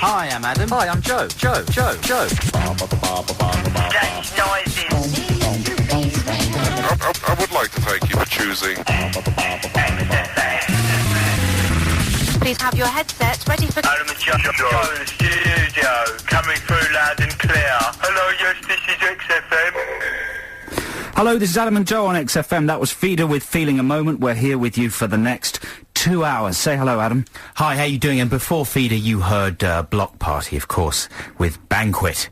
Hi, I'm Adam. Hi, I'm Joe. Joe. Dance noises. I would like to thank you for choosing. Please have your headsets ready for... Adam and Joe in the studio, coming through loud and clear. Hello, yes, this is XFM. Hello, this is Adam and Joe on XFM. That was Feeder with Feeling a Moment. We're here with you for the next 2 hours. Say hello, Adam. Hi, how you doing? And before Feeder, you heard Block Party, of course, with Banquet.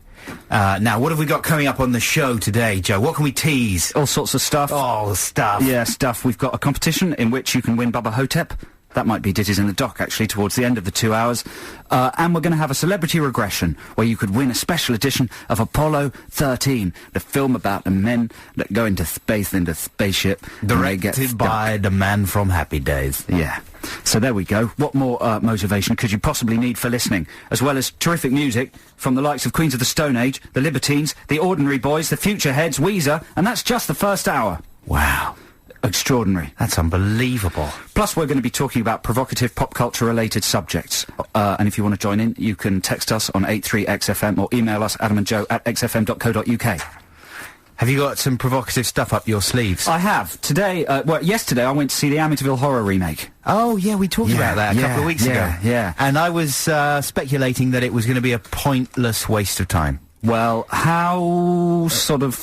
Now, what have we got coming up on the show today, Joe? What can we tease? All sorts of stuff. Oh, stuff. Yeah, stuff. We've got a competition in which you can win Bubba Hotep. That might be Ditties in the Dock, actually, towards the end of the 2 hours. And we're going to have a celebrity regression, where you could win a special edition of Apollo 13, the film about the men that go into space, into spaceship. Directed by the man from Happy Days. Yeah. So there we go. What more motivation could you possibly need for listening? As well as terrific music from the likes of Queens of the Stone Age, the Libertines, the Ordinary Boys, the Future Heads, Weezer, and that's just the first hour. Wow. Extraordinary. That's unbelievable. Plus, we're going to be talking about provocative pop culture-related subjects. And if you want to join in, you can text us on 83XFM or email us, adamandjoe@xfm.co.uk. Have you got some provocative stuff up your sleeves? I have. Today, yesterday I went to see the Amityville Horror remake. Oh, yeah, we talked about that a couple of weeks ago. Yeah. And I was speculating that it was going to be a pointless waste of time. Well, how sort of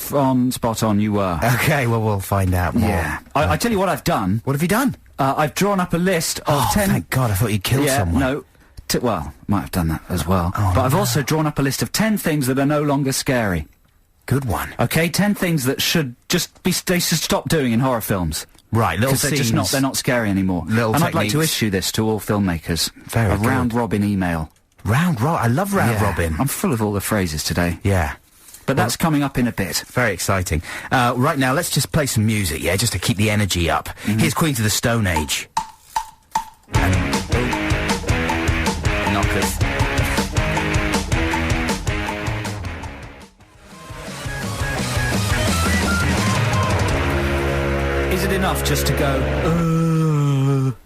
spot on you were. Okay, well, we'll find out more. Yeah. I tell you what I've done. What have you done? I've drawn up a list of 10... thank God, I thought you'd killed someone. No. Well, might have done that as well. But I've also drawn up a list of 10 things that are no longer scary. Good one. Okay, 10 things that should just be... They should stop doing in horror films. Right, little scenes. They're not scary anymore. Little and I'd like to techniques. issue this to all filmmakers. Very a good. round-robin email. I love round robin. I'm full of all the phrases today. Yeah. But that's coming up in a bit. Very exciting. Right now, let's just play some music, yeah, just to keep the energy up. Here's Queens of the Stone Age. Knockers. Is it enough just to go...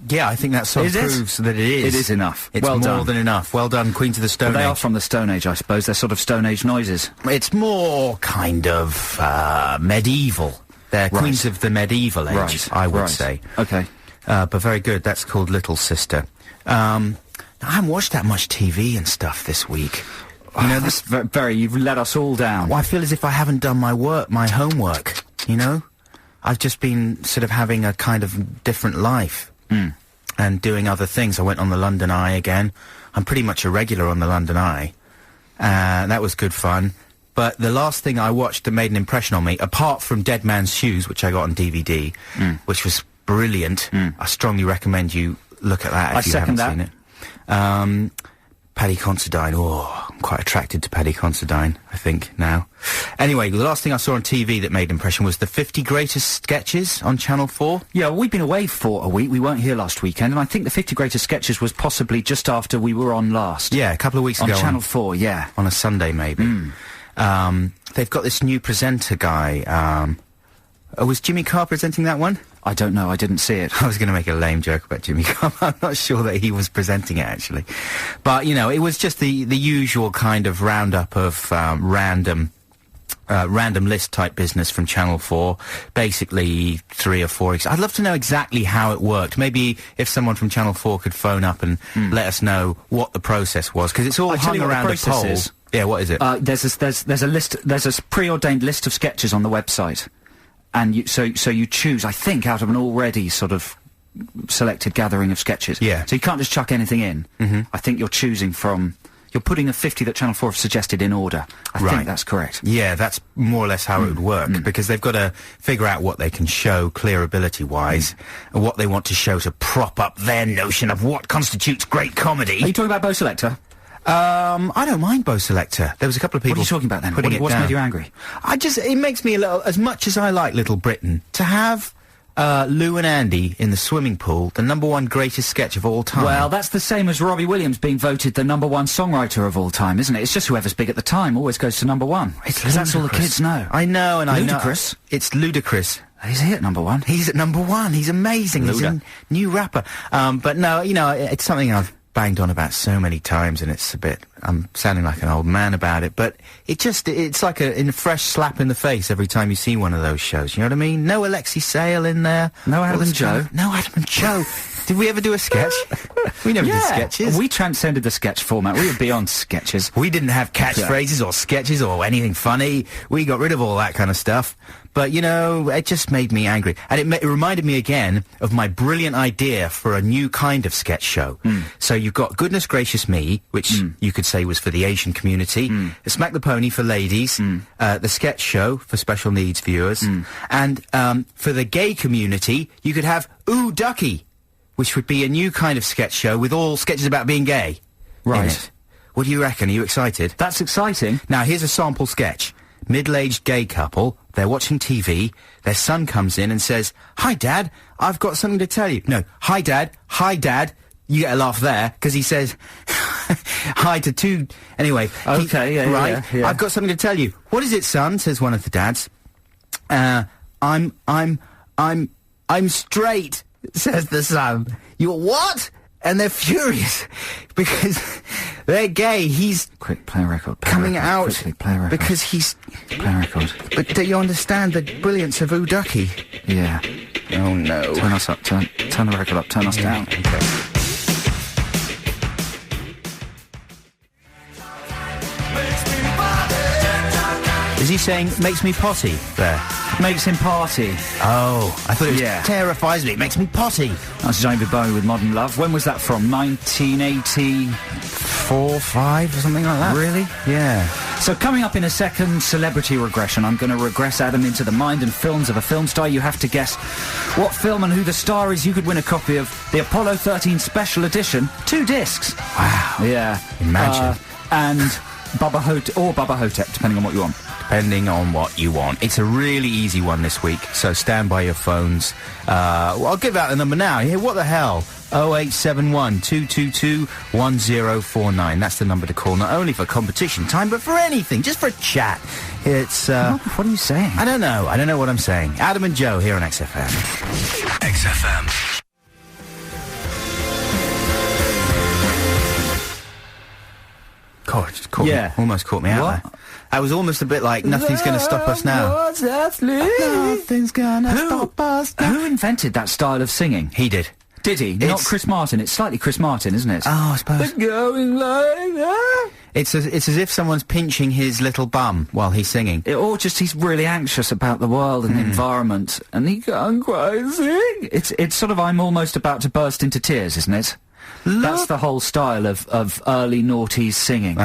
Yeah, I think that sort of Is it? proves that it is. It is enough. It's Well more done. than enough. Well done, Queens of the Stone They Age. are from the Stone Age, I suppose. They're sort of Stone Age noises. It's more kind of medieval. They're Right. Queens of the medieval age, Right. I would Right. say. Okay. But very good. That's called Little Sister. I haven't watched that much TV and stuff this week. You know, That's very... You've let us all down. Well, I feel as if I haven't done my homework, you know? I've just been sort of having a kind of different life. And doing other things. I went on the London Eye again. I'm pretty much a regular on the London Eye. That was good fun. But the last thing I watched that made an impression on me, apart from Dead Man's Shoes, which I got on DVD, which was brilliant. I strongly recommend you look at that if you haven't seen it. Paddy Considine. Oh, I'm quite attracted to Paddy Considine, I think, now. Anyway, the last thing I saw on TV that made an impression was the 50 Greatest Sketches on Channel 4. Yeah, we've been away for a week. We weren't here last weekend, and I think the 50 Greatest Sketches was possibly just after we were on last. Yeah, a couple of weeks on ago. Channel 4, yeah. On a Sunday, maybe. They've got this new presenter guy. Was Jimmy Carr presenting that one? I don't know. I didn't see it. I was going to make a lame joke about Jimmy Carr. I'm not sure that he was presenting it, actually. But, you know, it was just the usual kind of roundup of random list type business from Channel 4. Basically, 3 or 4... I'd love to know exactly how it worked. Maybe if someone from Channel 4 could phone up and let us know what the process was. Because it's all hung around a poll. Yeah, what is it? There's a list. There's a preordained list of sketches on the website. And so you choose, I think, out of an already sort of selected gathering of sketches. Yeah. So you can't just chuck anything in. I think you're choosing from... You're putting the 50 that Channel 4 have suggested in order. I think that's correct. Yeah, that's more or less how it would work, because they've got to figure out what they can show clearability-wise, and what they want to show to prop up their notion of what constitutes great comedy. Are you talking about Bo Selector? I don't mind Bo Selector. There was a couple of people... What are you talking about then? What's made you angry? It makes me a little... As much as I like Little Britain, to have Lou and Andy in the swimming pool, the #1 greatest sketch of all time. Well, that's the same as Robbie Williams being voted the #1 songwriter of all time, isn't it? It's just whoever's big at the time always goes to #1. Because that's all the kids know. I know, and Ludicrous. I know. It's ludicrous. Is he at #1? He's at #1. He's amazing. Luda. He's a new rapper. But no, you know, it's something I've banged on about so many times, and it's a bit... I'm sounding like an old man about it, but it's like a fresh slap in the face every time you see one of those shows, you know what I mean? No Alexi Sale in there. No Adam and Joe. No Adam and Joe. Did we ever do a sketch? We never did sketches. We transcended the sketch format. We were beyond sketches. We didn't have catchphrases or sketches or anything funny. We got rid of all that kind of stuff. But, you know, it just made me angry. And it reminded me again of my brilliant idea for a new kind of sketch show. So you've got Goodness Gracious Me, which you could say was for the Asian community, Smack the Pony for ladies, the sketch show for special needs viewers, and for the gay community, you could have Ooh Ducky, which would be a new kind of sketch show with all sketches about being gay. Right. What do you reckon? Are you excited? That's exciting. Now, here's a sample sketch. Middle-aged gay couple, they're watching TV, their son comes in and says, "Hi, Dad, I've got something to tell you." No, "Hi, Dad, hi, Dad." You get a laugh there, because he says hi to two... Anyway. Okay, right? Yeah. "I've got something to tell you." "What is it, son?" says one of the dads. I'm straight," says the son. "You're what?" And they're furious because they're gay. He's Quick, play a record. coming out Quickly, play a record. because he's... Play a record. But do you understand the brilliance of Ooh Ducky? Yeah. Oh, no. Turn us up, turn the record up, turn us down. Okay. Is he saying, makes me potty, there? Makes him party. Oh, I thought it was terrifies me, it makes me potty. That's David Bowie with Modern Love. When was that from? 1984, 5 or something like that? Really? Yeah. So coming up in a second, Celebrity Regression. I'm going to regress Adam into the mind and films of a film star. You have to guess what film and who the star is. You could win a copy of the Apollo 13 Special Edition. 2 discs. Wow. Yeah. Imagine. And Bubba Hotep, depending on what you want. Depending on what you want. It's a really easy one this week, so stand by your phones. I'll give out the number now. Here, what the hell? 0871 222 1049. That's the number to call, not only for competition time, but for anything, just for a chat. It's, What are you saying? I don't know what I'm saying. Adam and Joe here on XFM. XFM. God, it just almost caught me out there. I was almost a bit like, nothing's going to stop us now. Nothing's going to stop us now. Who invented that style of singing? He did. Did he? Not Chris Martin. It's slightly Chris Martin, isn't it? Oh, I suppose. Going like that. It's as if someone's pinching his little bum while he's singing. Or just he's really anxious about the world and the environment, and he can't quite sing. It's sort of I'm almost about to burst into tears, isn't it? That's the whole style of early noughties singing.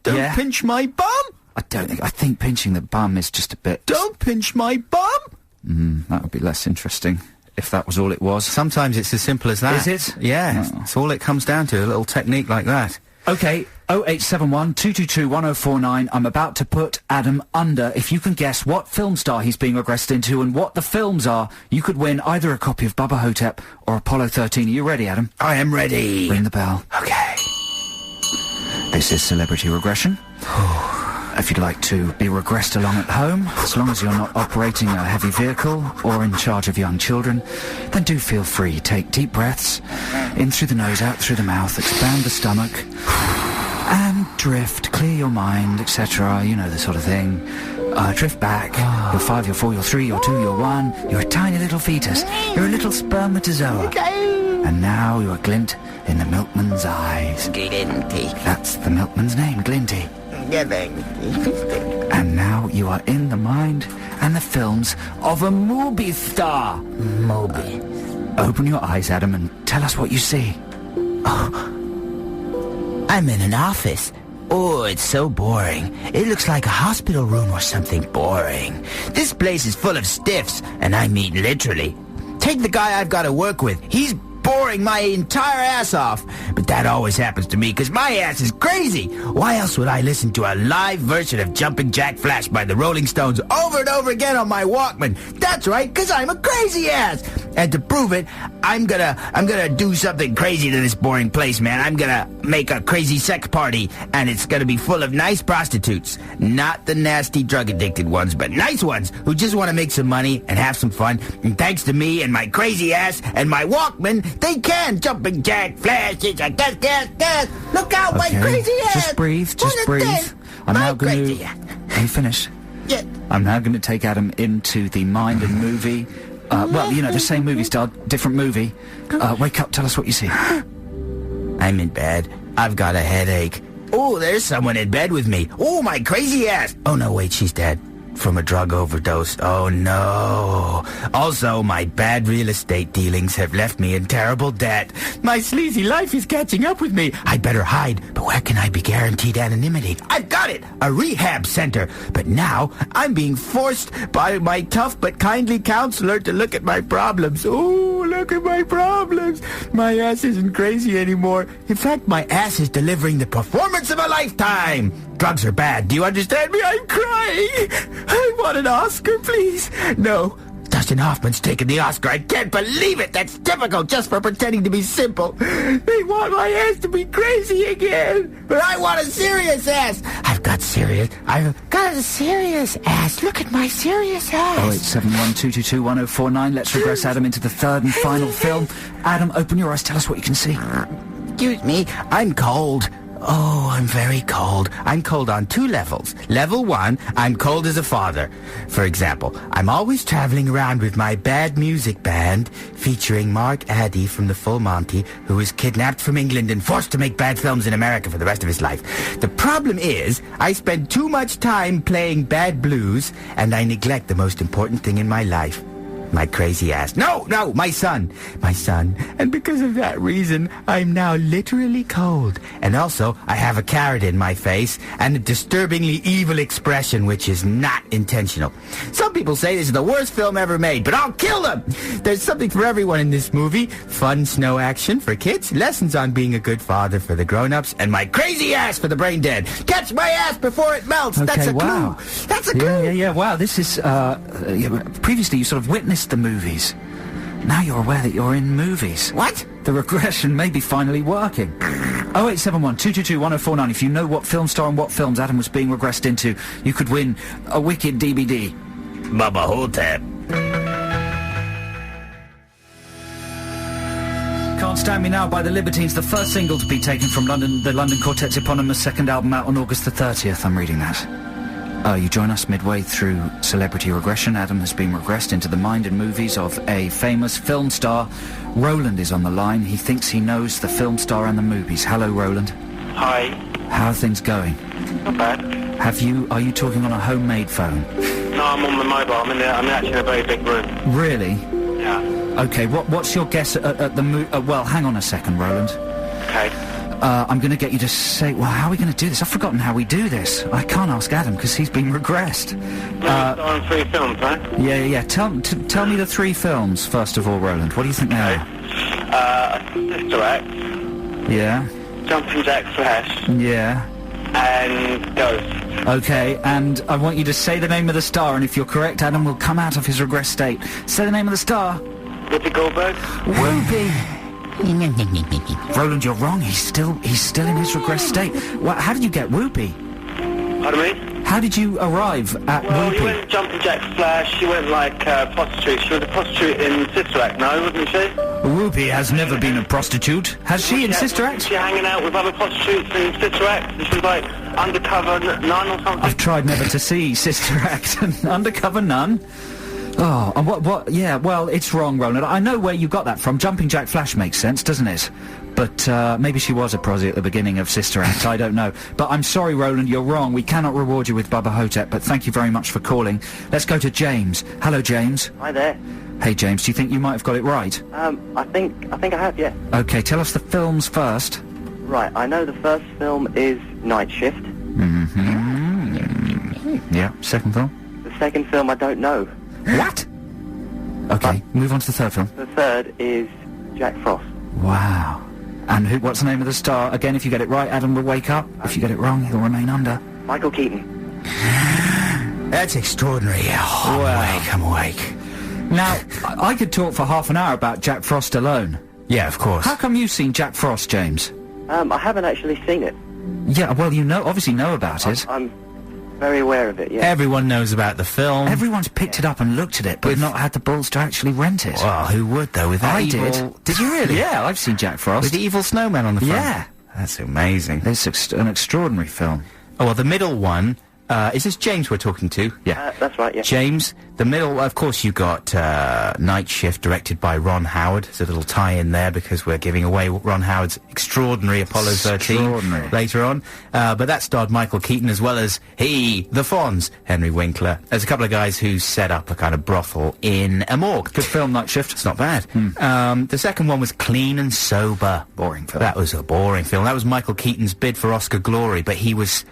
Don't pinch my bum! I think pinching the bum is just a bit... Don't pinch my bum! That would be less interesting if that was all it was. Sometimes it's as simple as that. Is it? Yeah, Oh. it's all it comes down to, a little technique like that. Okay, 0871 222 1049. I'm about to put Adam under. If you can guess what film star he's being regressed into and what the films are, you could win either a copy of Bubba Hotep or Apollo 13. Are you ready, Adam? I am ready. Ring the bell. Okay. This is Celebrity Regression. If you'd like to be regressed along at home, as long as you're not operating a heavy vehicle or in charge of young children, then do feel free. Take deep breaths, in through the nose, out through the mouth, expand the stomach, and drift, clear your mind, etc. You know, the sort of thing. Drift back. You're 5, you're 4, you're 3, you're 2, you're 1. You're a tiny little fetus. You're a little spermatozoa. And now you're a glint in the milkman's eyes. Glinty. That's the milkman's name, Glinty. And now you are in the mind and the films of a movie star. Moby. Open your eyes, Adam, and tell us what you see. I'm in an office. Oh, it's so boring. It looks like a hospital room or something boring. This place is full of stiffs, and I mean literally. Take the guy I've got to work with. He's boring my entire ass off. But that always happens to me, because my ass is crazy. Why else would I listen to a live version of Jumpin' Jack Flash by the Rolling Stones over and over again on my Walkman? That's right, because I'm a crazy ass. And to prove it, I'm gonna do something crazy to this boring place, man. I'm gonna make a crazy sex party, and it's gonna be full of nice prostitutes. Not the nasty drug-addicted ones, but nice ones who just want to make some money and have some fun. And thanks to me and my crazy ass and my Walkman, They can! Jumping jack, flash, it's a gas. Look out, my crazy ass! Just breathe, just breathe. I'm now going to... Are you finished? Yeah. I'm now going to take Adam into the mind and movie. Well, you know, the same movie star, different movie. Wake up, tell us what you see. I'm in bed. I've got a headache. Oh, there's someone in bed with me. Oh, my crazy ass. Oh, no, wait, she's dead. From a drug overdose. Oh, no. Also, my bad real estate dealings have left me in terrible debt. My sleazy life is catching up with me. I'd better hide, but where can I be guaranteed anonymity? I've got it! A rehab center. But now, I'm being forced by my tough but kindly counselor to look at my problems. Oh, look at my problems. My ass isn't crazy anymore. In fact, my ass is delivering the performance of a lifetime. Drugs are bad. Do you understand me? I'm crying. I want an Oscar, please. No. Dustin Hoffman's taken the Oscar. I can't believe it. That's typical just for pretending to be simple. They want my ass to be crazy again. But I want a serious ass. I've got a serious ass. Look at my serious ass. 0871222049. Let's regress Adam into the third and final film. Adam, open your eyes. Tell us what you can see. Excuse me. I'm cold. Oh, I'm very cold. I'm cold on 2 levels. Level 1, I'm cold as a father. For example, I'm always traveling around with my bad music band featuring Mark Addy from the Full Monty, who was kidnapped from England and forced to make bad films in America for the rest of his life. The problem is, I spend too much time playing bad blues, and I neglect the most important thing in my life. My crazy ass. No, my son. And because of that reason, I'm now literally cold. And also, I have a carrot in my face and a disturbingly evil expression, which is not intentional. Some people say this is the worst film ever made, but I'll kill them! There's something for everyone in this movie. Fun snow action for kids, lessons on being a good father for the grown-ups, and my crazy ass for the brain dead. Catch my ass before it melts! Okay, That's a wow. clue! That's a clue! Yeah, wow, this is, previously you sort of witnessed the movies. Now you're aware that you're in movies. What? The regression may be finally working. 087122210449. If you know what film star and what films Adam was being regressed into, you could win a wicked DVD. Bubba Hotep. Can't Stand Me Now by the Libertines, the first single to be taken from the London Quartet's eponymous second album out on August the 30th. I'm reading that. You join us midway through Celebrity Regression. Adam has been regressed into the mind and movies of a famous film star. Roland is on the line. He thinks he knows the film star and the movies. Hello, Roland. Hi. How are things going? Not bad. Are you talking on a homemade phone? No, I'm on my mobile. I'm actually in a very big room. Really? Yeah. Okay, what's your guess at the well, hang on a second, Roland. Okay. I'm going to get you to say, well, how are we going to do this? I've forgotten how we do this. I can't ask Adam because he's been regressed. On 3 films, right? Yeah. Tell me the 3 films, first of all, Roland. What do you think they are? Sister Act. Yeah. Jumping Jack Flash. Yeah. And Ghost. Okay, and I want you to say the name of the star, and if you're correct, Adam will come out of his regress state. Say the name of the star. Whoopi Goldberg. Whoopi! Roland, you're wrong. He's still in his regress state. How did you get Whoopi? Pardon me? How did you arrive at Well, Whoopi? you went Jumping Jack Flash, she went like prostitute. She was a prostitute in Sister Act, no, wasn't she? Whoopi has never been a prostitute. Has she in Sister Act? She hanging out with other prostitutes in Sister Act, and she was like undercover nun or something. I've tried never to see Sister Act. Undercover nun? Oh, and what, yeah, well, it's wrong, Roland. I know where you got that from. Jumping Jack Flash makes sense, doesn't it? But, maybe she was a prosy at the beginning of Sister Act, I don't know. But I'm sorry, Roland, you're wrong. We cannot reward you with Bubba Hotep, but thank you very much for calling. Let's go to James. Hello, James. Hi there. Hey, James, do you think you might have got it right? I think I have, yeah. Okay, tell us the films first. Right, I know the first film is Night Shift. Yeah, second film? The second film I don't know. What? Okay, move on to the third film. The third is Jack Frost. Wow. And what's the name of the star? Again, if you get it right, Adam will wake up. If you get it wrong, he'll remain under. Michael Keaton. That's extraordinary. Oh, I'm awake. Now, I could talk for half an hour about Jack Frost alone. Yeah, of course. How come you've seen Jack Frost, James? I haven't actually seen it. Yeah, well, obviously know about it. Very aware of it, yeah. Everyone knows about the film. Everyone's picked it up and looked at it, but not had the balls to actually rent it. Well, who would, though, with that I evil... did. Did you really? Yeah, I've seen Jack Frost. With the evil snowman on the front? Yeah. That's amazing. It's an extraordinary film. Oh, well, the middle one... is this James we're talking to? Yeah. That's right, yeah. James, the middle, of course, you got Night Shift, directed by Ron Howard. There's a little tie-in there because we're giving away Ron Howard's extraordinary Apollo 13 later on. But that starred Michael Keaton as well as the Fonz, Henry Winkler. There's a couple of guys who set up a kind of brothel in a morgue. Good film, Night Shift. It's not bad. The second one was Clean and Sober. Boring film. That was a boring film. That was Michael Keaton's bid for Oscar glory, but he's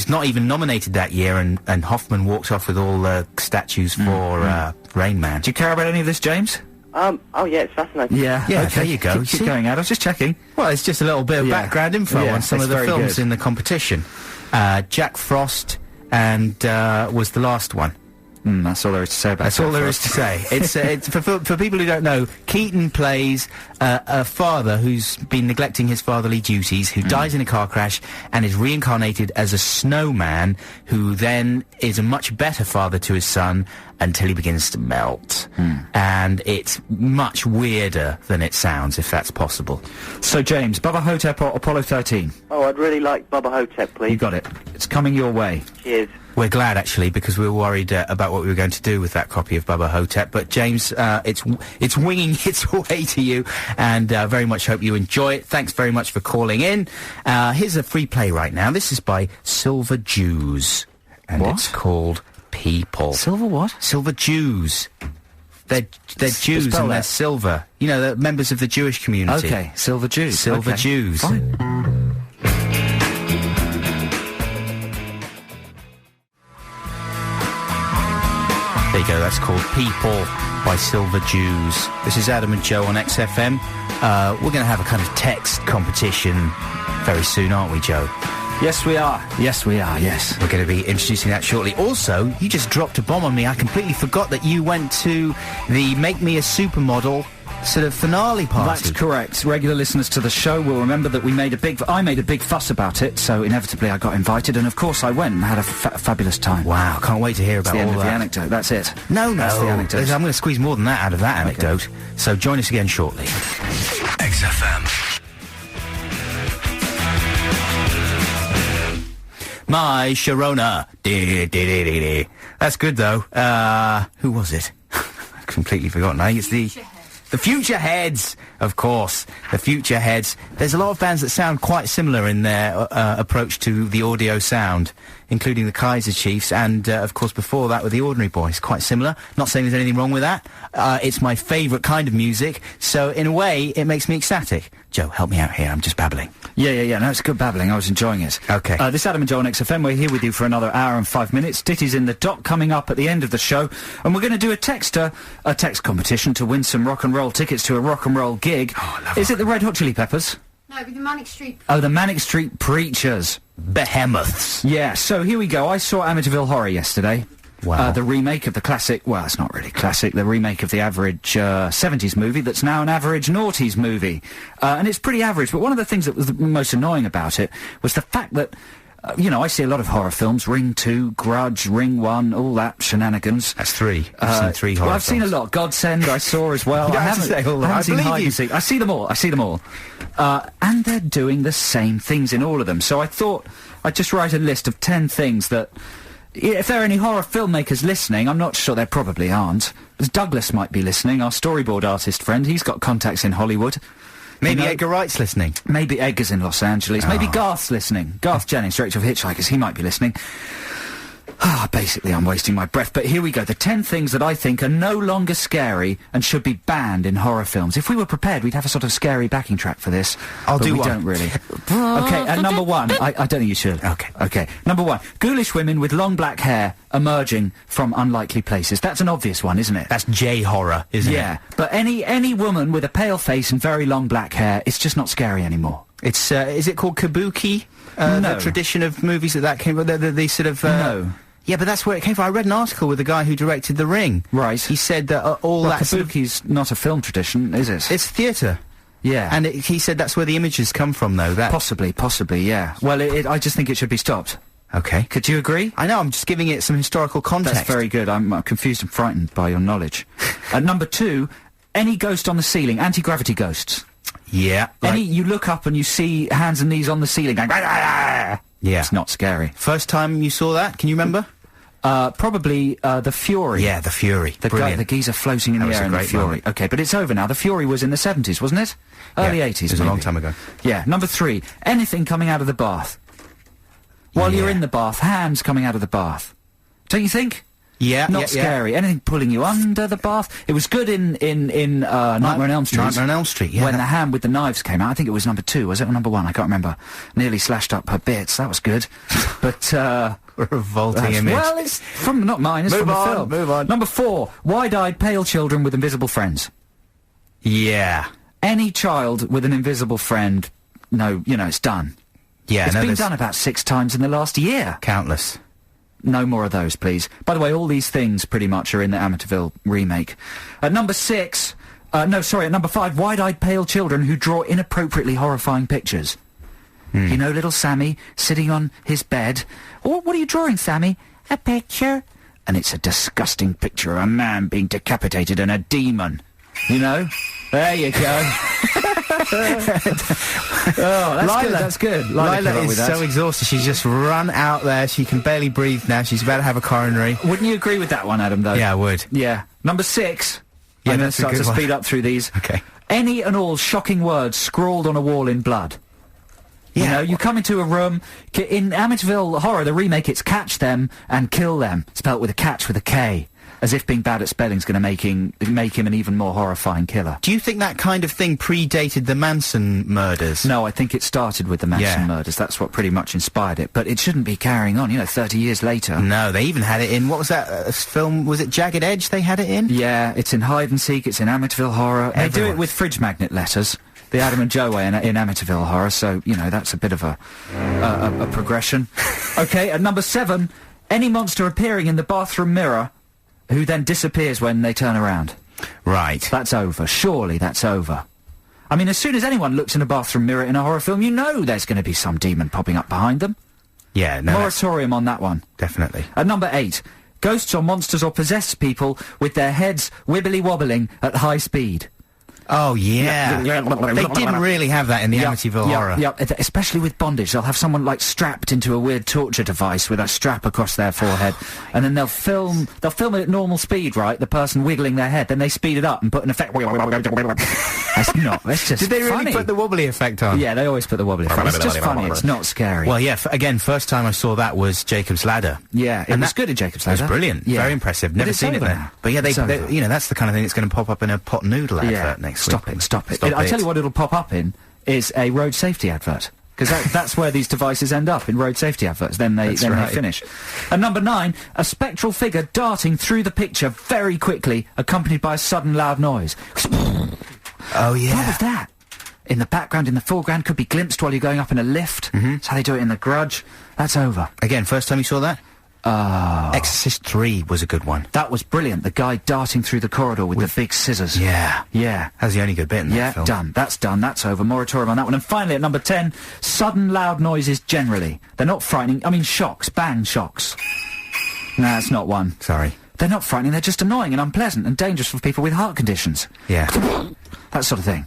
not even nominated that year, and Hoffman walked off with all the statues for Rain Man. Do you care about any of this, James? Oh, yeah, it's fascinating. Yeah, Yeah, okay. there you go. Keep going, Ad. I was just checking. Well, it's just a little bit of Yeah. background info Yeah, on some it's of the very films good. in the competition. Jack Frost and was the last one. That's all there is to say about That's Jack all there is Frost. to say. It's for people who don't know, Keaton plays a father who's been neglecting his fatherly duties, who dies in a car crash and is reincarnated as a snowman, who then is a much better father to his son until he begins to melt. And it's much weirder than it sounds, if that's possible. So, James, Bubba Hotep or Apollo 13? Oh, I'd really like Bubba Hotep, please. You got it. It's coming your way. Cheers. We're glad, actually, because we were worried about what we were going to do with that copy of Bubba Hotep. But, James, it's winging its way to you, and very much hope you enjoy it. Thanks very much for calling in. Here's a free play right now. This is by Silver Jews, and What? it's called People. Silver what? Silver Jews. They're Jews spell and they're that. silver. You know, they're members of the Jewish community. Okay, Silver Jews. Silver Okay. Jews. Fine. There you go, that's called People by Silver Jews. This is Adam and Joe on XFM. We're going to have a kind of text competition very soon, aren't we, Joe? Yes, we are. Yes, we are, yes. We're going to be introducing that shortly. Also, you just dropped a bomb on me. I completely forgot that you went to the Make Me a Supermodel sort of finale party. That's correct. Regular listeners to the show will remember that I made a big fuss about it, so inevitably I got invited, and of course I went and had a fabulous time. Wow, can't wait to hear about The all end of that. the anecdote. That's it. No, That's the anecdote. I'm going to squeeze more than that out of that anecdote. So join us again shortly. XFM. My Sharona. That's good, though. Who was it? I've completely forgotten. I think it's the Future Heads, of course. The Future Heads. There's a lot of bands that sound quite similar in their approach to the audio sound, including the Kaiser Chiefs, and, of course, before that with the Ordinary Boys. Quite similar. Not saying there's anything wrong with that. It's my favourite kind of music, so in a way, it makes me ecstatic. Joe, help me out here. I'm just babbling. Yeah. No, it's good babbling. I was enjoying it. Okay. This is Adam and Joe on XFM. We're here with you for another hour and 5 minutes. Ditties in the dock coming up at the end of the show. And we're going to do a text competition to win some rock and roll tickets to a rock and roll gig. Oh, I love Is it the Red Hot Chili Peppers? No, with the Manic Street. Oh, the Manic Street Preachers. Behemoths. Yeah, so here we go. I saw Amityville Horror yesterday. Wow. The remake of the classic, well, it's not really classic, the remake of the average 70s movie that's now an average noughties movie. And it's pretty average, but one of the things that was the most annoying about it was the fact that, I see a lot of horror films, Ring 2, Grudge, Ring 1, all that shenanigans. That's three. I've seen three horror Well, I've seen a films. lot. Godsend I saw as well. You don't I have to haven't say all that. I haven't I seen believe Hide you. and Seek. I see them all. And they're doing the same things in all of them. So I thought I'd just write a list of 10 things that, if there are any horror filmmakers listening, I'm not sure there probably aren't. But Douglas might be listening, our storyboard artist friend. He's got contacts in Hollywood. Maybe You know- Edgar Wright's listening. Maybe Edgar's in Los Angeles. Maybe Garth's listening. Garth Jennings, director of Hitchhikers. He might be listening. Basically, I'm wasting my breath. But here we go. The 10 things that I think are no longer scary and should be banned in horror films. If we were prepared, we'd have a sort of scary backing track for this. I'll but do we one. don't really. Okay, at number one, I don't think you should. Okay. Number one, ghoulish women with long black hair emerging from unlikely places. That's an obvious one, isn't it? That's J-horror, isn't it? Yeah, but any woman with a pale face and very long black hair, it's just not scary anymore. It's, is it called kabuki? No. The tradition of movies that came from, the sort of, No. Yeah, but that's where it came from. I read an article with the guy who directed The Ring. Right. He said that all Well, that sort of... kabuki's not a film tradition, is it? It's theatre. Yeah. And he said that's where the images come from, though. That Possibly, yeah. Well, I just think it should be stopped. Okay. Could you agree? I know, I'm just giving it some historical context. That's very good. I'm confused and frightened by your knowledge. Number 2, any ghost on the ceiling, anti-gravity ghosts. Yeah. You look up and you see hands and knees on the ceiling going... Yeah. It's not scary. First time you saw that, can you remember? Probably The Fury. Yeah, The Fury. The geezer floating in the air in The Fury. Moment. Okay, but it's over now. The Fury was in the 70s, wasn't it? Early 80s, It was a long time ago. Yeah. Number 3, anything coming out of the bath. While you're in the bath, hands coming out of the bath. Don't you think? Yeah, Not scary. Anything pulling you under the bath. It was good in Nightmare on Elm Street. Nightmare on Elm Street, yeah. When the hand with the knives came out. I think it was number 2, was it, or number 1? I can't remember. Nearly slashed up her bits. That was good. But, revolting image. Well, it's from, not mine, it's from the film. Move on. Number 4, wide-eyed pale children with invisible friends. Yeah. Any child with an invisible friend, no, it's done. Yeah, It's been done about 6 times in the last year. Countless. No more of those, please. By the way, all these things pretty much are in the Amityville remake. At number 6... at number 5, wide-eyed pale children who draw inappropriately horrifying pictures. You know, little Sammy sitting on his bed. What are you drawing, Sammy? A picture. And it's a disgusting picture of a man being decapitated and a demon. You know? There you go. That's good. Lila is so exhausted. She's just run out there. She can barely breathe now. She's about to have a coronary. Wouldn't you agree with that one, Adam, though? Yeah, I would. Yeah. Number 6. Yeah, I'm going to that's a start good to one. speed up through these. Okay. Any and all shocking words scrawled on a wall in blood. Yeah. You know, you come into a room... In Amityville Horror, the remake, it's catch them and kill them. Spelt with a catch with a K. As if being bad at spelling's going to make him an even more horrifying killer. Do you think that kind of thing predated the Manson murders? No, I think it started with the Manson murders. That's what pretty much inspired it. But it shouldn't be carrying on, 30 years later. No, they even had it in... What was that film? Was it Jagged Edge they had it in? Yeah, it's in Hide and Seek, it's in Amityville Horror. They do it with fridge magnet letters. The Adam and Joe way in Amityville Horror, so, that's a bit of a progression. Okay, at number 7, any monster appearing in the bathroom mirror who then disappears when they turn around. Right. That's over. Surely that's over. I mean, as soon as anyone looks in a bathroom mirror in a horror film, you know there's going to be some demon popping up behind them. Yeah, no, Moratorium on that one. definitely. At number 8, ghosts or monsters or possessed people with their heads wibbly-wobbling at high speed. Oh, yeah. They didn't really have that in the Amityville Horror. Yeah, especially with bondage. They'll have someone, strapped into a weird torture device with a strap across their forehead, and then they'll film it at normal speed, right? The person wiggling their head. Then they speed it up and put an effect... That's just Did they really funny. put the wobbly effect on? Yeah, they always put the wobbly effect. It's just funny. It's not scary. Well, yeah, again, first time I saw that was Jacob's Ladder. Yeah, it was good at Jacob's Ladder. It was brilliant. Yeah. Very impressive. Never it's seen it over there. now. But yeah, It's over. that's the kind of thing that's going to pop up in a pot noodle advert next week. Stop it. I'll tell you what it'll pop up in is a road safety advert. Because that's where these devices end up, in road safety adverts. Then they finish. And number 9, a spectral figure darting through the picture very quickly, accompanied by a sudden loud noise. Oh, yeah. What was that? In the background, in the foreground, could be glimpsed while you're going up in a lift. That's how they do it in The Grudge. That's over. Again, first time you saw that? Exorcist 3 was a good one. That was brilliant. The guy darting through the corridor with the big scissors. Yeah. Yeah. That's the only good bit in that film. Done. That's done. That's over. Moratorium on that one. And finally, at number 10, sudden loud noises generally. They're not frightening. I mean, shocks. Bang shocks. Nah, that's not one. Sorry. They're not frightening. They're just annoying and unpleasant and dangerous for people with heart conditions. Yeah. That sort of thing.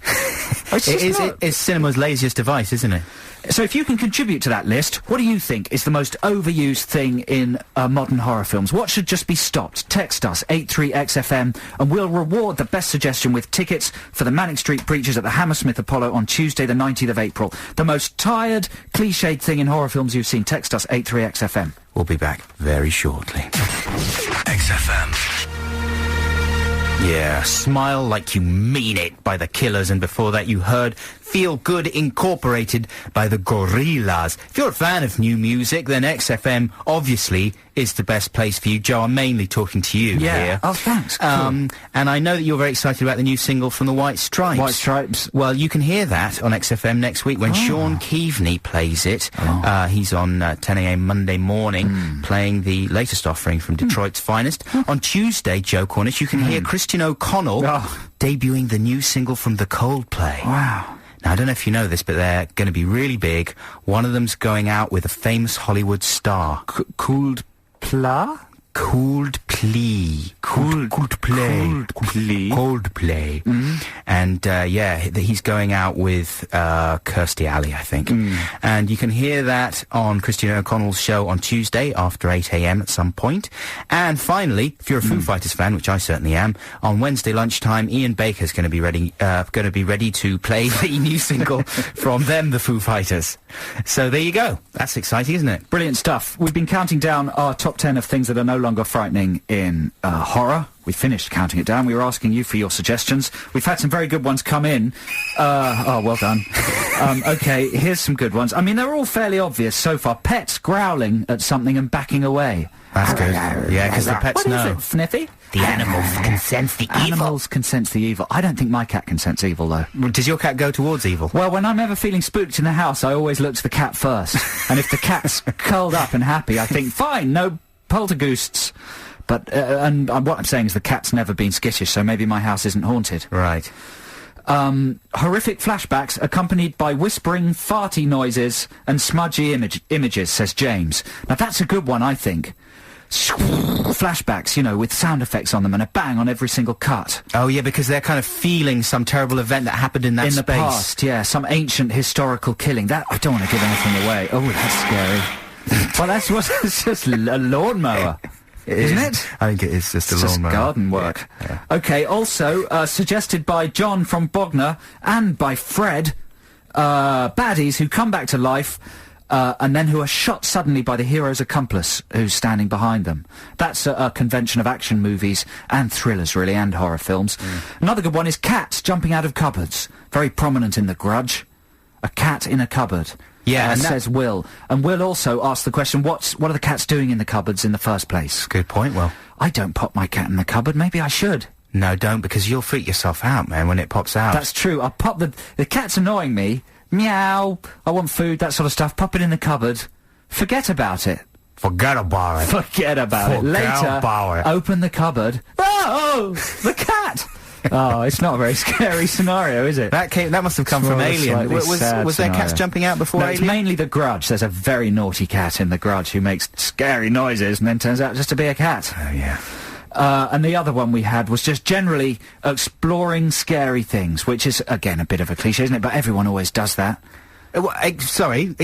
It's cinema's laziest device, isn't it? So if you can contribute to that list, what do you think is the most overused thing in modern horror films? What should just be stopped? Text us, 83XFM, and we'll reward the best suggestion with tickets for the Manic Street Preachers at the Hammersmith Apollo on Tuesday the 19th of April. The most tired, cliched thing in horror films you've seen. Text us, 83XFM. We'll be back very shortly. XFM. Yeah, Smile Like You Mean It by The Killers, and before that you heard Feel Good Incorporated by The Gorillaz. If you're a fan of new music, then XFM obviously is the best place for you. Joe, I'm mainly talking to you here. Oh, thanks. Cool. And I know that you're very excited about the new single from the White Stripes. White Stripes. Well, you can hear that on XFM next week when Sean Keaveney plays it. He's on 10 a.m. Monday morning playing the latest offering from Detroit's finest. On Tuesday, Joe Cornish, you can hear Christian O'Connell debuting the new single from The Coldplay. Wow. Now, I don't know if you know this, but they're going to be really big. One of them's going out with a famous Hollywood star. Coldplay? Coldplay. And, he's going out with, Kirstie Alley, I think. And you can hear that on Christina O'Connell's show on Tuesday after 8 a.m. at some point. And finally, if you're a Foo Fighters fan, which I certainly am, on Wednesday lunchtime, Ian Baker's going to be ready to play the new single from them, the Foo Fighters. So there you go. That's exciting, isn't it? Brilliant stuff. We've been counting down our top 10 of things that are no longer frightening in horror. We finished counting it down. We were asking you for your suggestions. We've had some very good ones come in. Well done. Okay, here's some good ones. I mean, they're all fairly obvious so far. Pets growling at something and backing away. That's good. Yeah, because the pets know. What is it, Sniffy? The animals can sense the evil. Animals can sense the evil. I don't think my cat can sense evil, though. Does your cat go towards evil? Well, when I'm ever feeling spooked in the house, I always look to the cat first. And if the cat's curled up and happy, I think, fine, no poltergeists. But, what I'm saying is the cat's never been skittish, so maybe my house isn't haunted. Right. Horrific flashbacks accompanied by whispering, farty noises and smudgy images, says James. Now, that's a good one, I think. Flashbacks, with sound effects on them and a bang on every single cut. Oh, yeah, because they're kind of feeling some terrible event that happened in that space. In the past, yeah, some ancient historical killing. That, I don't want to give anything away. Oh, that's scary. Well, it's just a lawnmower. Isn't it? I think it is just a lawnmower. Just garden work. Yeah. Okay, also, suggested by John from Bognor and by Fred, baddies who come back to life, and then who are shot suddenly by the hero's accomplice who's standing behind them. That's a convention of action movies and thrillers, really, and horror films. Another good one is cats jumping out of cupboards. Very prominent in The Grudge. A cat in a cupboard. Yeah, says Will. And Will also asked the question, what are the cats doing in the cupboards in the first place? Good point, Will. I don't pop my cat in the cupboard. Maybe I should. No, don't, because you'll freak yourself out, man, when it pops out. That's true. I'll pop the cat's annoying me. Meow. I want food, that sort of stuff. Pop it in the cupboard. Forget about it. Forget about it. Forget about it. Later, open the cupboard. Oh, the cat! Oh, it's not a very scary scenario, is it? That must have come from Alien. Was there cats jumping out before Alien? It's mainly The Grudge. There's a very naughty cat in The Grudge who makes scary noises and then turns out just to be a cat. Oh, yeah. And the other one we had was just generally exploring scary things, which is, again, a bit of a cliche, isn't it? But everyone always does that. Exploring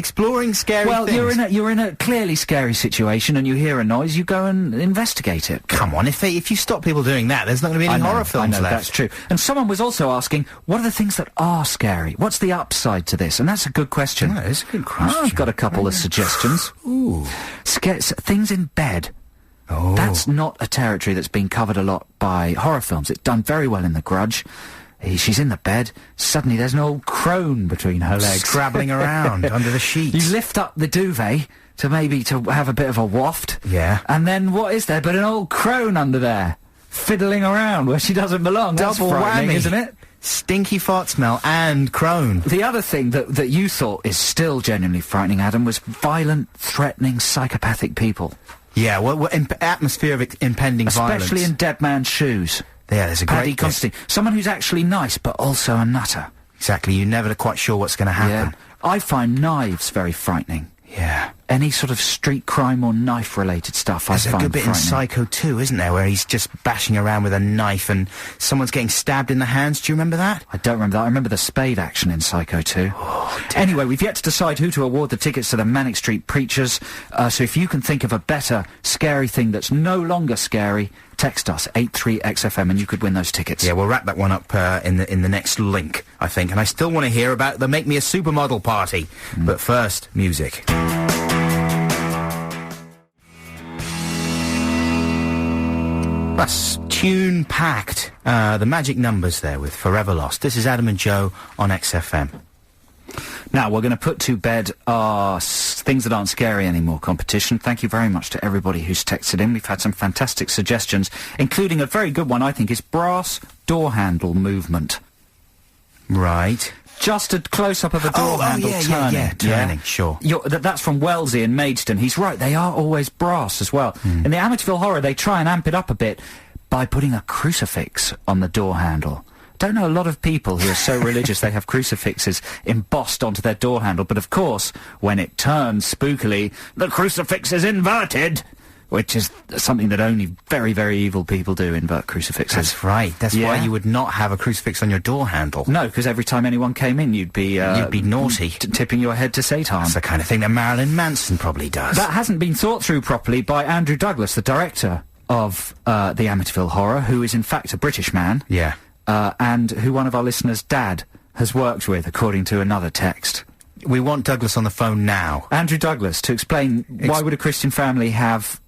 scary things? Well, you're in a clearly scary situation and you hear a noise, you go and investigate it. Come on, if you stop people doing that, there's not going to be any horror films left. That's true. And someone was also asking, what are the things that are scary? What's the upside to this? And that's a good question. Yeah, it's a good question. I've got a couple of suggestions. Ooh. Things in bed. Oh. That's not a territory that's been covered a lot by horror films. It's done very well in The Grudge. She's in the bed. Suddenly there's an old crone between her legs. Scrabbling around under the sheets. You lift up the duvet to have a bit of a waft. Yeah. And then what is there but an old crone under there? Fiddling around where she doesn't belong. That's double frightening, whammy, isn't it? Stinky fart smell and crone. The other thing that you thought is still genuinely frightening, Adam, was violent, threatening, psychopathic people. Yeah, atmosphere of impending violence. Especially in Dead Man's Shoes. Yeah, there's a Paddy great Considine. Someone who's actually nice, but also a nutter. Exactly, you're never quite sure what's going to happen. Yeah. I find knives very frightening. Yeah. Any sort of street crime or knife-related stuff I find frightening. There's a good bit in Psycho 2, isn't there, where he's just bashing around with a knife and someone's getting stabbed in the hands. Do you remember that? I don't remember that. I remember the spade action in Psycho 2. Oh, dear. Anyway, we've yet to decide who to award the tickets to the Manic Street Preachers, so if you can think of a better scary thing that's no longer scary, text us, 83XFM, and you could win those tickets. Yeah, we'll wrap that one up in the next link, I think. And I still want to hear about the Make Me a Supermodel party. But first, music. That's tune-packed. The magic numbers there with Forever Lost. This is Adam and Joe on XFM. Now, we're going to put to bed our Things That Aren't Scary Anymore competition. Thank you very much to everybody who's texted in. We've had some fantastic suggestions, including a very good one, I think, is brass door handle movement. Right. Just a close-up of a door handle turning. Turning, sure. That's from Wellesley in Maidstone. He's right, they are always brass as well. In the Amityville Horror, they try and amp it up a bit by putting a crucifix on the door handle. don't know a lot of people who are so religious they have crucifixes embossed onto their door handle, but of course, when it turns spookily, the crucifix is inverted! Which is something that only very, very evil people do, invert crucifixes. That's right. That's why you would not have a crucifix on your door handle. No, because every time anyone came in, you'd be naughty. Tipping your head to Satan. That's the kind of thing that Marilyn Manson probably does. That hasn't been thought through properly by Andrew Douglas, the director of the Amityville Horror, who is in fact a British man. Yeah. And who one of our listeners' dad has worked with, according to another text. We want Douglas on the phone now. Andrew Douglas, to explain why would a Christian family have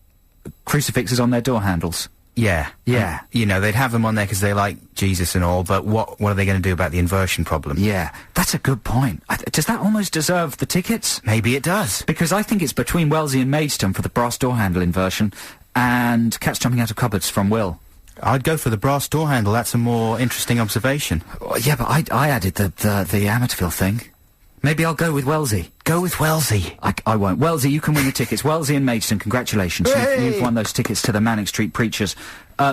crucifixes on their door handles? Yeah. Yeah. You know, they'd have them on there because they like Jesus and all, but what are they going to do about the inversion problem? Yeah, that's a good point. Does that almost deserve the tickets? Maybe it does. Because I think it's between Wellesley and Maidstone for the brass door handle inversion and cats jumping out of cupboards from Will. I'd go for the brass door handle. That's a more interesting observation. Yeah, but I added the Amityville thing. Maybe I'll go with Wellesley. Go with Wellesley. I won't. Wellesley, you can win the tickets. Wellesley and Maidstone, congratulations. You've won those tickets to the Manning Street Preachers.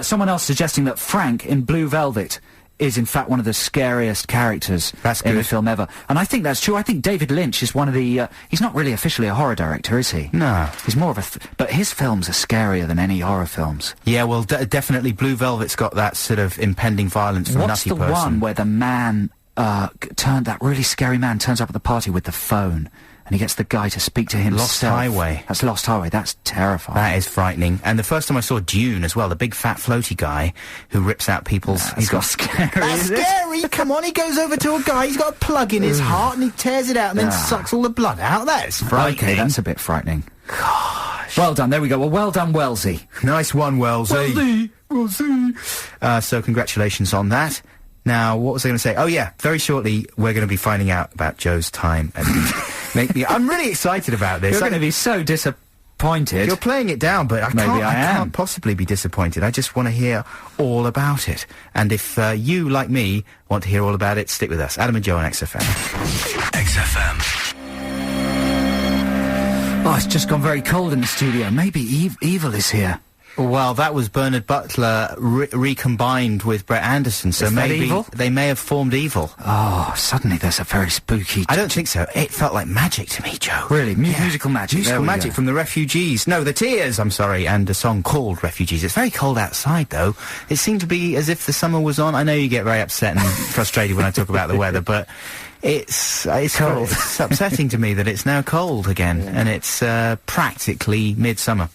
Someone else suggesting that Frank in Blue Velvet is in fact one of the scariest characters in the film ever. And I think that's true. I think David Lynch is one of the... he's not really officially a horror director, is he? No. He's more of a... but his films are scarier than any horror films. Yeah, well, definitely Blue Velvet's got that sort of impending violence from What's Nutty Person. What's the one where the man... that really scary man turns up at the party with the phone and he gets the guy to speak to himself. Lost Highway. That's Lost Highway. That's terrifying. That is frightening. And the first time I saw Dune as well, the big fat floaty guy who rips out people's... He's got scary. That's scary! Come on, he goes over to a guy, he's got a plug in his heart and he tears it out and then sucks all the blood out. That's frightening. Okay, that's a bit frightening. Gosh. Well done, there we go. Well done, Wellesley. Nice one, Wellesley. Wellesley. So congratulations on that. Now, what was I going to say? Oh, yeah, very shortly we're going to be finding out about Joe's time at I'm really excited about this. You're going to be so disappointed. You're playing it down, but I Maybe I can't possibly be disappointed. I just want to hear all about it. And if you, like me, want to hear all about it, stick with us. Adam and Joe on XFM. XFM. Oh, it's just gone very cold in the studio. Maybe evil is here. Well, that was Bernard Butler recombined with Brett Anderson, so maybe evil? They may have formed evil. Oh, suddenly there's a very spooky... I don't think so. It felt like magic to me, Joe. Really? Musical magic? Musical magic from the Refugees. No, the Tears, I'm sorry, and a song called Refugees. It's very cold outside, though. It seemed to be as if the summer was on. I know you get very upset and frustrated when I talk about the weather, but... It's cold. It's upsetting to me that it's now cold again, and it's practically midsummer.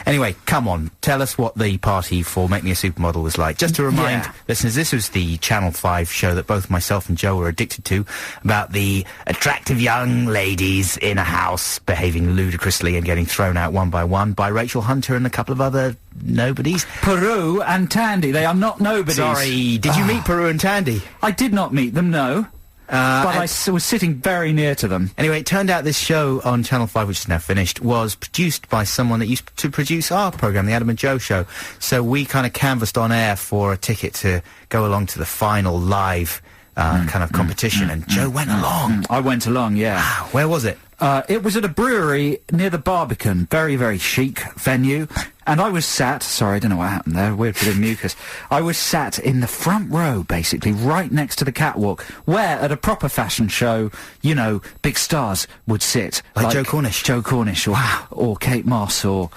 Anyway, come on, tell us what the party for Make Me a Supermodel was like. Just to remind listeners, this was the Channel 5 show that both myself and Joe were addicted to, about the attractive young ladies in a house behaving ludicrously and getting thrown out one by Rachel Hunter and a couple of other nobodies. Peru and Tandy, they are not nobodies. Sorry, did you meet Peru and Tandy? I did not meet them, no. But I was sitting very near to them. Anyway, it turned out this show on Channel 5, which is now finished, was produced by someone that used to produce our programme, The Adam and Joe Show. So we kind of canvassed on air for a ticket to go along to the final live kind of competition, and Joe went along. I went along, yeah. Wow, where was it? It was at a brewery near the Barbican, very, very chic venue. And I was sat, sorry, I don't know what happened there, weird bit of mucus. I was sat in the front row, basically, right next to the catwalk, where, at a proper fashion show, you know, big stars would sit. Like Joe Cornish? Joe Cornish, or Kate Moss, or...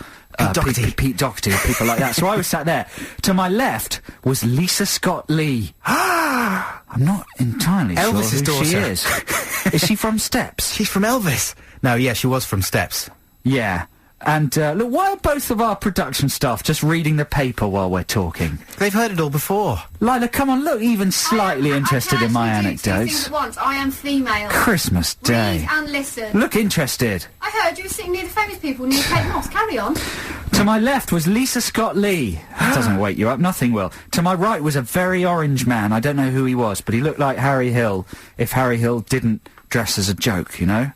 Pete Doherty, people like that. So I was sat there. To my left was Lisa Scott Lee. I'm not entirely Elvis's sure who she daughter. is. Is she from Steps? She's from Elvis. No, yeah, she was from Steps. Yeah. And, look, why are both of our production staff just reading the paper while we're talking? They've heard it all before. Lila, come on, look even slightly interested in my anecdotes. Two things at once. I am female. Christmas Day. Read and listen. Look interested. I heard you were sitting near the famous people, near Kate Moss. Carry on. To my left was Lisa Scott Lee. That doesn't wake you up, nothing will. To my right was a very orange man. I don't know who he was, but he looked like Harry Hill, if Harry Hill didn't dress as a joke, you know?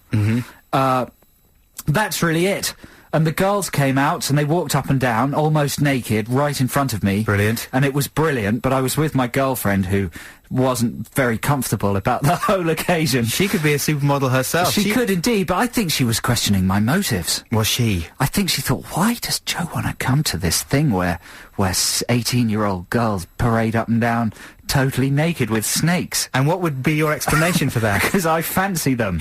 That's really it. And the girls came out, and they walked up and down, almost naked, right in front of me. Brilliant. And it was brilliant, but I was with my girlfriend, who wasn't very comfortable about the whole occasion. She could be a supermodel herself. She could indeed, but I think she was questioning my motives. Was she? I think she thought, why does Joe want to come to this thing where 18-year-old girls parade up and down totally naked with snakes. And what would be your explanation for that? Because I fancy them.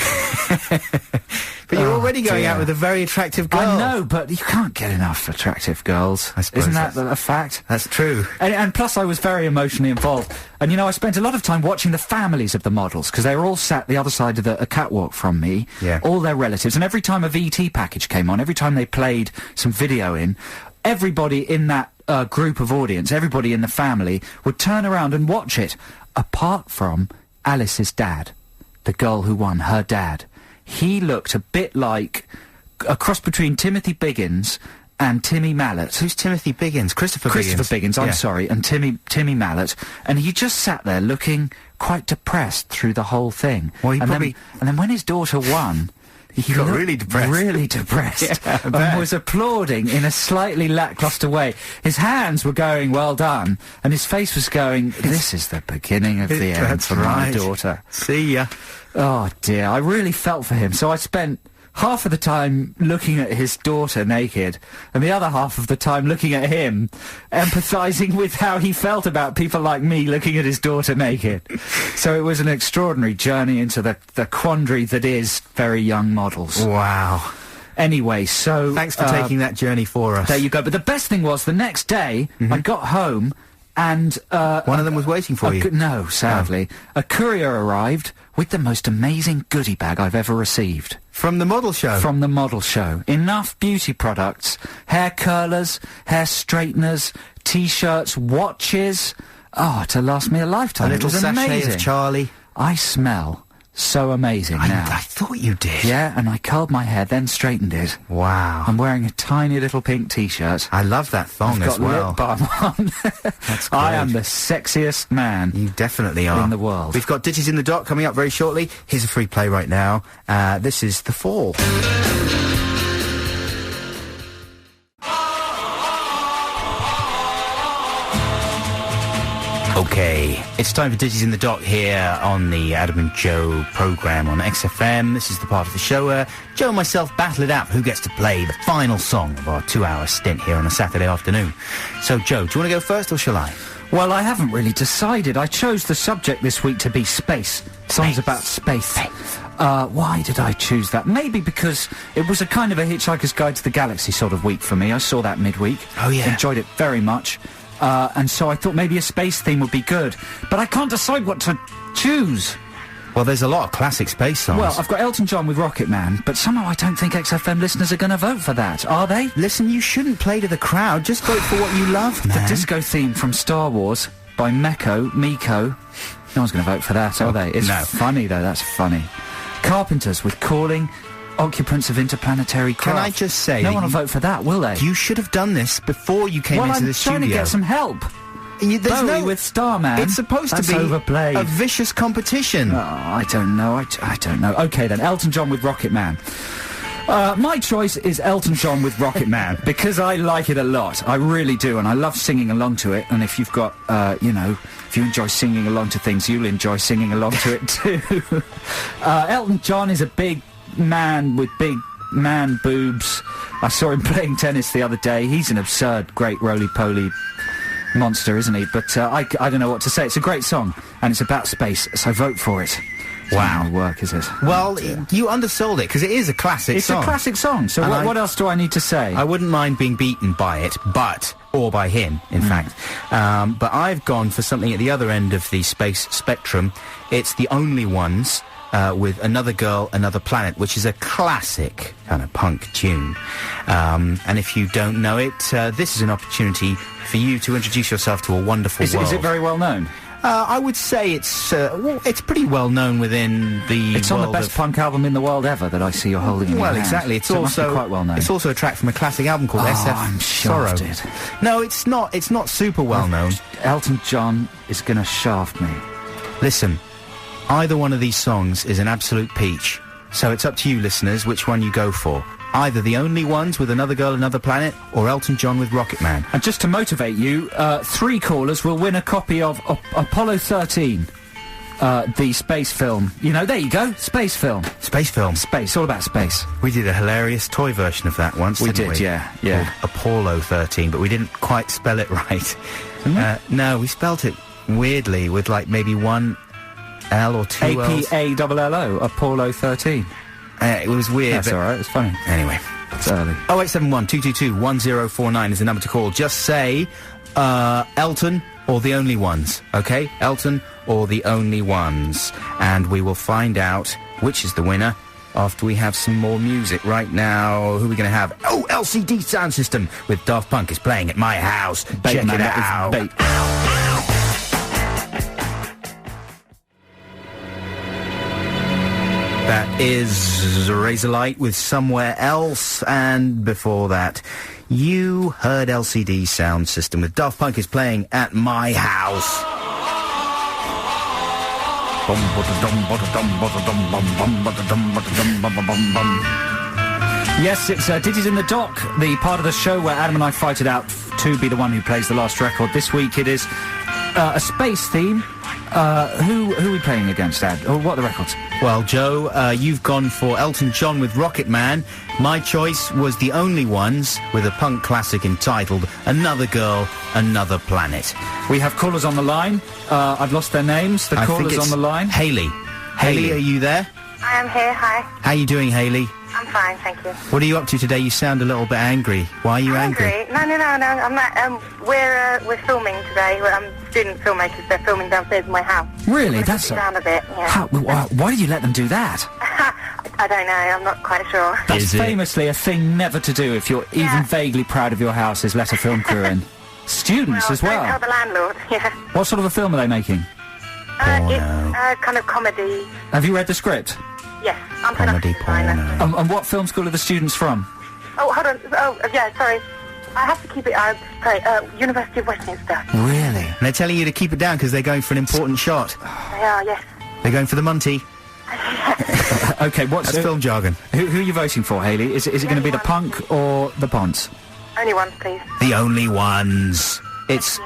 But you're already going dear. out with a very attractive girl. I know, but you can't get enough attractive girls. I suppose Isn't that that's- a fact? That's true. And plus I was very emotionally involved. And, you know, I spent a lot of time watching the families of the models, because they were all sat the other side of a catwalk from me, Yeah. all their relatives. And every time a VT package came on, every time they played some video in, everybody in that group of audience, everybody in the family, would turn around and watch it, apart from Alice's dad, the girl who won, her dad. He looked a bit like a cross between Timothy Biggins and Timmy Mallet. Who's Timothy Biggins? Christopher Biggins, I'm Yeah. sorry, and Timmy Mallet, and he just sat there looking quite depressed through the whole thing. Well, he and probably- then when his daughter won, He got looked really depressed. really depressed, Yeah, I and bet. was applauding in a slightly lackluster way. His hands were going, "Well done," and his face was going, "This is the beginning of the end That's for my right. daughter." See ya. Oh dear, I really felt for him. So I spent half of the time looking at his daughter naked, and the other half of the time looking at him, empathising with how he felt about people like me looking at his daughter naked. So it was an extraordinary journey into the quandary that is very young models. Wow. Anyway, so... Thanks for taking that journey for us. There you go. But the best thing was, the next day, I got home, and... One of them was waiting for you. No, sadly. A courier arrived with the most amazing goodie bag I've ever received. From the model show? From the model show. Enough beauty products, hair curlers, hair straighteners, T-shirts, watches. Oh, to last me a lifetime. A little It was sachet amazing. of Charlie. I smell so amazing now. I thought you did. Yeah, and I curled my hair, then straightened it. Wow. I'm wearing a tiny little pink T-shirt. I love that thong I've as got well. lip balm on. That's great. I am the sexiest man. You definitely are. In the world. We've got Ditties in the Dock coming up very shortly. Here's a free play right now. This is The Fall. Okay, it's time for Ditties in the Dock here on the Adam and Joe programme on XFM. This is the part of the show where Joe and myself battle it out for who gets to play the final song of our 2-hour stint here on a Saturday afternoon. So, Joe, do you want to go first or shall I? Well, I haven't really decided. I chose the subject this week to be space. Songs about space. Why did I choose that? Maybe because it was a kind of a Hitchhiker's Guide to the Galaxy sort of week for me. I saw that midweek. Oh, yeah. Enjoyed it very much. And so I thought maybe a space theme would be good. But I can't decide what to choose. Well, there's a lot of classic space songs. Well, I've got Elton John with Rocket Man, but somehow I don't think XFM listeners are going to vote for that, are they? Listen, you shouldn't play to the crowd. Just vote for what you love, man. The disco theme from Star Wars by Miko. No one's going to vote for that, are they? It's no. funny, though. That's funny. Carpenters with Calling, Occupants of Interplanetary Craft. Can I just say No that one will vote for that, will they? You should have done this before you came into the studio. I'm trying to get some help. There's Bowie with Starman. It's supposed That's to be overplayed. a vicious competition. Oh, I don't know. I don't know. Okay, then. Elton John with Rocket Man. My choice is Elton John with Rocket Man, because I like it a lot. I really do, and I love singing along to it. And if you've got, if you enjoy singing along to things, you'll enjoy singing along to it too. Elton John is a big man with big man boobs. I saw him playing tennis the other day. He's an absurd, great roly-poly monster, isn't he? But I don't know what to say. It's a great song, and it's about space, so vote for it. It's Wow. not gonna work, is it? Well, you undersold it, because it is a classic It's song. a classic song, so And what else do I need to say? I wouldn't mind being beaten by it, or by him, in fact. But I've gone for something at the other end of the space spectrum. It's The Only Ones, with Another Girl, Another Planet, which is a classic kind of punk tune. And if you don't know it, this is an opportunity for you to introduce yourself to a wonderful world. Is it very well known? I would say it's pretty well known within the It's on the world best of... punk album in the world ever that I see you're holding in your Well, hand. exactly. It's So it must be also quite well known. It's also a track from a classic album called Oh, SF I'm Sorrow. shafted. No, it's not. It's not super well known. Elton John is going to shaft me. Listen, either one of these songs is an absolute peach. So it's up to you, listeners, which one you go for. Either The Only Ones with Another Girl, Another Planet, or Elton John with Rocket Man. And just to motivate you, 3 callers will win a copy of Apollo 13, the space film. You know, there you go, space film. Space film. Space, all about space. We did a hilarious toy version of that once, We didn't did, we? yeah. Called Apollo 13, but we didn't quite spell it right. No, we spelt it weirdly, with like maybe one L or two L's. APALLO, Apollo 13. It was weird. That's but alright, it's funny. Anyway. It's early. 0871 222 1049 is the number to call. Just say, Elton or The Only Ones, okay? Elton or The Only Ones. And we will find out which is the winner after we have some more music. Right now, who are we going to have? Oh, LCD Sound System with Daft Punk is playing at my house. Bait, Check man, it that is out. bait. That is Razorlight with Somewhere Else, and before that, you heard LCD Sound System with Daft Punk is playing at my house. Yes, it's Ditties in the Dock, the part of the show where Adam and I fight it out to be the one who plays the last record. This week it is a space theme. Who are we playing against, Ad? Or what are the records? Well, Joe, you've gone for Elton John with Rocket Man. My choice was The Only Ones with a punk classic entitled Another Girl, Another Planet. We have callers on the line. I've lost their names. The I think callers it's on the line. Haley. Haley, are you there? I am here, hi. How are you doing, Haley? I'm fine, thank you. What are you up to today? You sound a little bit angry. Why are you angry? No, I'm not, we're filming today. Student filmmakers, they're filming downstairs in my house. Really? That's down a bit, yeah. How, why did you let them do that? I don't know, I'm not quite sure. That's Is it? famously a thing never to do if you're even vaguely proud of your house, is let a film crew in. Students as Don't well. tell the landlord, yeah. What sort of a film are they making? It's kind of comedy. Have you read the script? Yes, I'm Comedy production designer. porno. And what film school are the students from? Oh, hold on. Oh, yeah, sorry. I have to keep it, University of Westminster. Really? And they're telling you to keep it down because they're going for an important shot. They are, yes. They're going for the Munty. Okay, what's That's film jargon. Who are you voting for, Haley? Is it going to be the punk or the Ponce? Only one, please. The Only Ones. It's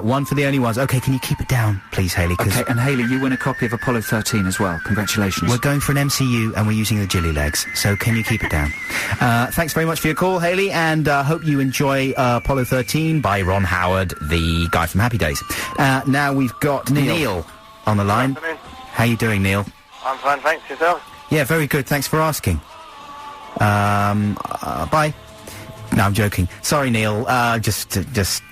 one for The Only Ones. Okay, can you keep it down, please, Haley? Okay, and Haley, you win a copy of Apollo 13 as well. Congratulations. We're going for an MCU and we're using the Jilly Legs, so can you keep it down? Thanks very much for your call, Haley, and hope you enjoy Apollo 13 by Ron Howard, the guy from Happy Days. Now we've got Neil on the line. Good afternoon. How you doing, Neil? I'm fine, thanks. Yourself? Yeah, very good. Thanks for asking. Bye. No, I'm joking. Sorry, Neil. Just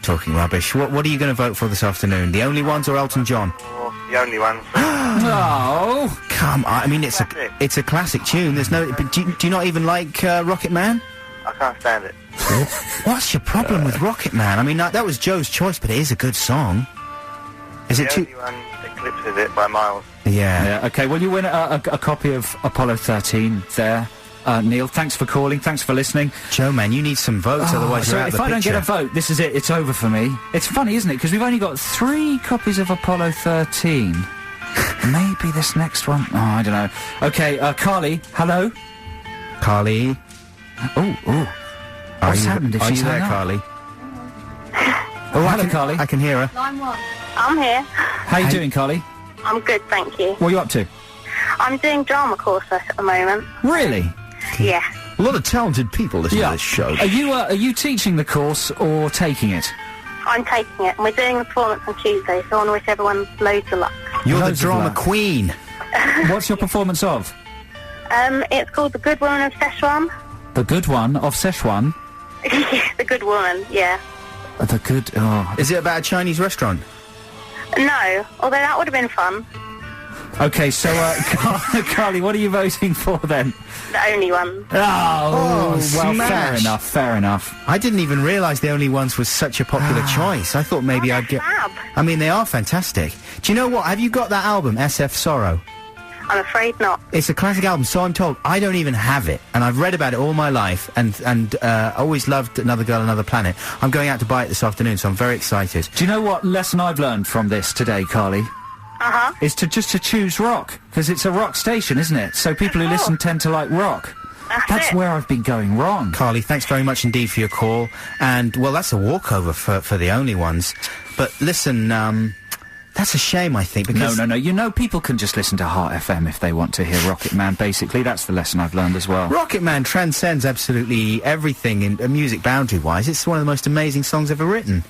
talking rubbish. What are you going to vote for this afternoon? The Only Ones or Elton John? Or the only one. Oh, Come on. I mean, it's a classic tune. There's no. But do you not even like Rocket Man? I can't stand it. What's your problem with Rocket Man? I mean, that was Joe's choice, but it is a good song. Is it The too? only one eclipses it by miles. Yeah. yeah. Okay, well, you win a copy of Apollo 13 there. Neil, thanks for calling. Thanks for listening. Joe, man, you need some votes, otherwise So you're out of if the I don't picture. get a vote, this is it. It's over for me. It's funny, isn't it? Because we've only got 3 copies of Apollo 13. Maybe this next one. Oh, I don't know. Okay, Carly, hello. Carly. Oh. Are What's you, happened if are she's you there, hung up? Carly? Hello, Carly. I can hear her. Line 1. I'm here. How you doing, Carly? I'm good, thank you. What are you up to? I'm doing drama course at the moment. Really? Yeah. A lot of talented people listen to this show. Are you teaching the course or taking it? I'm taking it, and we're doing a performance on Tuesday, so I want to wish everyone loads of luck. You're the Loads of drama luck. queen. What's your performance of? It's called The Good Woman of Szechuan. The Good One of Szechuan? The Good Woman, yeah. The Good... Oh. Is it about a Chinese restaurant? No, although that would have been fun. Okay, so, Carly, what are you voting for then? The only one. Oh, well, smash. fair enough. I didn't even realise The Only Ones was such a popular choice. I thought maybe I'd get... Fab. I mean, they are fantastic. Do you know what? Have you got that album, SF Sorrow? I'm afraid not. It's a classic album, so I'm told. I don't even have it, and I've read about it all my life, and always loved Another Girl, Another Planet. I'm going out to buy it this afternoon, so I'm very excited. Do you know what lesson I've learned from this today, Carly? Uh-huh. Is to choose rock, because it's a rock station, isn't it? So people who listen tend to like rock. That's it. where I've been going wrong. Carly, thanks very much indeed for your call, and, well, that's a walkover for The Only Ones. But listen, that's a shame, I think, because... No. You know, people can just listen to Heart FM if they want to hear Rocket Man, basically. That's the lesson I've learned as well. Rocket Man transcends absolutely everything in music boundary-wise. It's one of the most amazing songs ever written.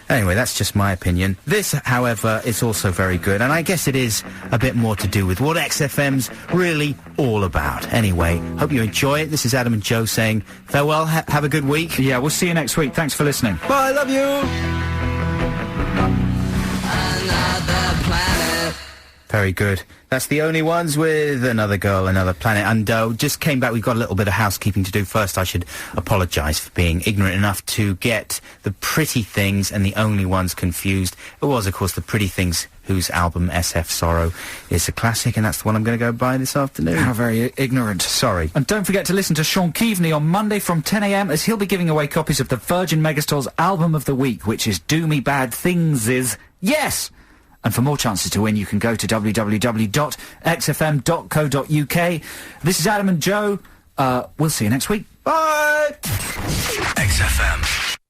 Anyway, that's just my opinion. This, however, is also very good, and I guess it is a bit more to do with what XFM's really all about. Anyway, hope you enjoy it. This is Adam and Joe saying farewell, have a good week. Yeah, we'll see you next week. Thanks for listening. Bye, love you! Very good. That's The Only Ones with Another Girl, Another Planet. And just came back. We've got a little bit of housekeeping to do. First, I should apologise for being ignorant enough to get The Pretty Things and The Only Ones confused. It was, of course, The Pretty Things, whose album SF Sorrow is a classic, and that's the one I'm going to go buy this afternoon. How very ignorant. Sorry. And don't forget to listen to Sean Keaveney on Monday from 10 a.m. as he'll be giving away copies of the Virgin Megastore's Album of the Week, which is Do Me Bad Things is Yes! And for more chances to win, you can go to www.xfm.co.uk. This is Adam and Joe. We'll see you next week. Bye! XFM.